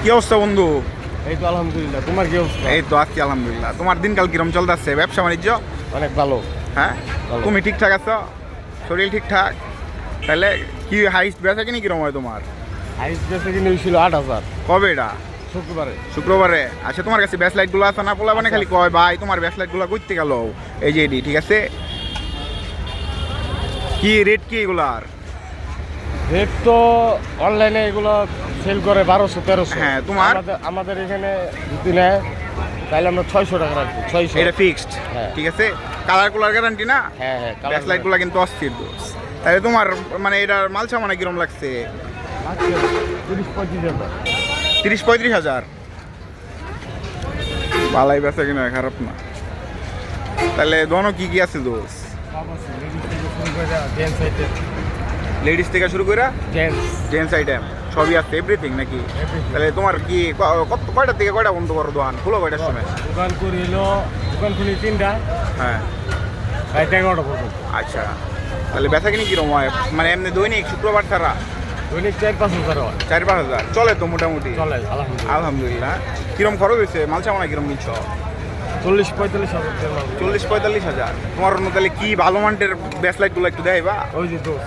কি অবস্থা বন্ধু? এই তো আলহামদুলিল্লাহ। তোমার কি অবস্থা? এই তো আছি আলহামদুলিল্লাহ। তোমার দিনকাল কিরম চলতেছে? ব্যবসা বাণিজ্য অনেক ভালো। হ্যাঁ, ভালো। তুমি ঠিকঠাক আছো? শরীর ঠিকঠাক? তাহলে কি হাইস্ট বেচা কিনি কিরম হয় তোমার? হাইস্ট বেচে কিনে হয়েছিল 8,000 কবে এটা? শুক্রবারে। শুক্রবারে। আচ্ছা, তোমার কাছে ব্যাস লাইটগুলো আছে না? পোলা মানে খালি কয় ভাই তোমার ব্যাস লাইটগুলো করতে গেল, এই যে এডি, ঠিক আছে? কি রেট কি এগুলার? রেট তো অনলাইনে এগুলো সেল করে 1200-1300। হ্যাঁ, তোমার? আমাদের এখানে যদি নেয় তাহলে আমরা 600 টাকা রাখবো। 600 এটা ফিক্সড, হ্যাঁ। ঠিক আছে? কালার কুলার গ্যারান্টি না? হ্যাঁ হ্যাঁ। ব্যাস লাইটগুলো কিন্তু অস্থির দোষ। তাহলে তোমার মানে এটার মাল সামানা কিরম লাগছে? 30-35,000। 30-35 হাজার। বালাই বেচা কিনা খারাপ না। তাহলে দোনো কি কি আছে দোষ? লেডিস থেকে শুরু করে জেন্টস আইটেম সবই আছে, এভরিথিং নাকি? তাহলে তোমার কি কয়টা থেকে কয়টা বন্ধ করো দোকান? খুলো কয়টার সময়? দোকান করি হলো, দোকান খুলি 3টা, হ্যাঁ। রাত 11টা পর্যন্ত। আচ্ছা, তাহলে বেচা কিনি কিরম হয়? মানে এমনি দৈনিক শুক্রবার ছাড়া দৈনিক 4-5 হাজার। 4-5 হাজার চলে তো মোটামুটি? চলে আলহামদুলিল্লাহ। আলহামদুলিল্লাহ। কিরম খরচ হয়েছে? মাল সামানা কিরম কিনছ? 40-45 হাজার। 40-45 হাজার। তোমার অন্য তাহলে কি ভালো মানের ব্যাস লাইটগুলো একটু দেয় বা? ওই যে দোষ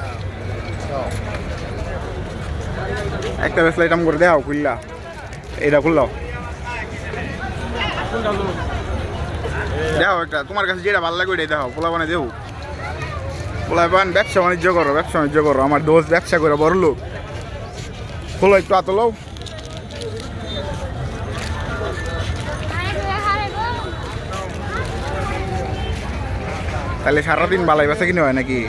একটা ব্যাস লাইট আম করে দেখাও খুললা, এটা খুললাও দেখাও একটা, তোমার কাছে যেটা ভালো লাগবে এটাই দেখাও। পোলাপানে দেও, পোলাপান ব্যবসা বাণিজ্য করো, ব্যবসা বাণিজ্য করো। আমার দোষ ব্যবসা করে বড় লোক। খোলো একটু আতলো। তাহলে সারাদিন বালাই বেচা কিনে হয় নাকি?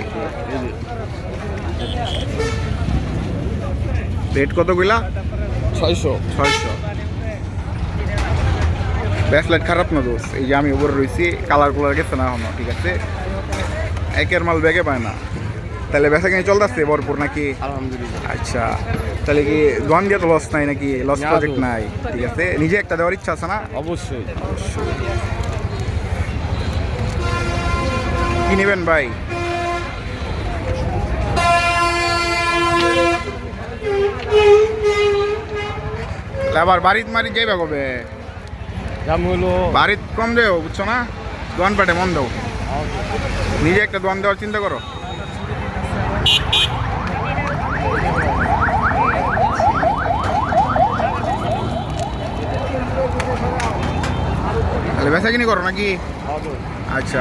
রেট কত কইলা? 600। ব্যাস লাইট খারাপ না দোষ। এই যে আমি উপরে রয়েছি, কালার কুলার গেছে না এখনো, ঠিক আছে? একের মাল ব্যাগে পায় না। তাহলে বেচা কিনে চলতেছে ভরপুর নাকি? আলহামদুলিল্লাহ। আচ্ছা, তাহলে কি দোয়ান দিয়ে তো লস নাই নাকি? লস প্রজেক্ট নাই, ঠিক আছে? নিজে একটা দেওয়ার ইচ্ছা আছে না? অবশ্যই। কি নেবেন ভাই? আবার বাড়িত মারি যাইবা কবে? দাম হলো বাড়িত কম দেও, বুঝছো না? দোয়ান পাটে মন দেও। নিজে একটা দোয়ান দেওয়ার চিন্তা করো। তাহলে বেচা কিনি করো নাকি? আচ্ছা।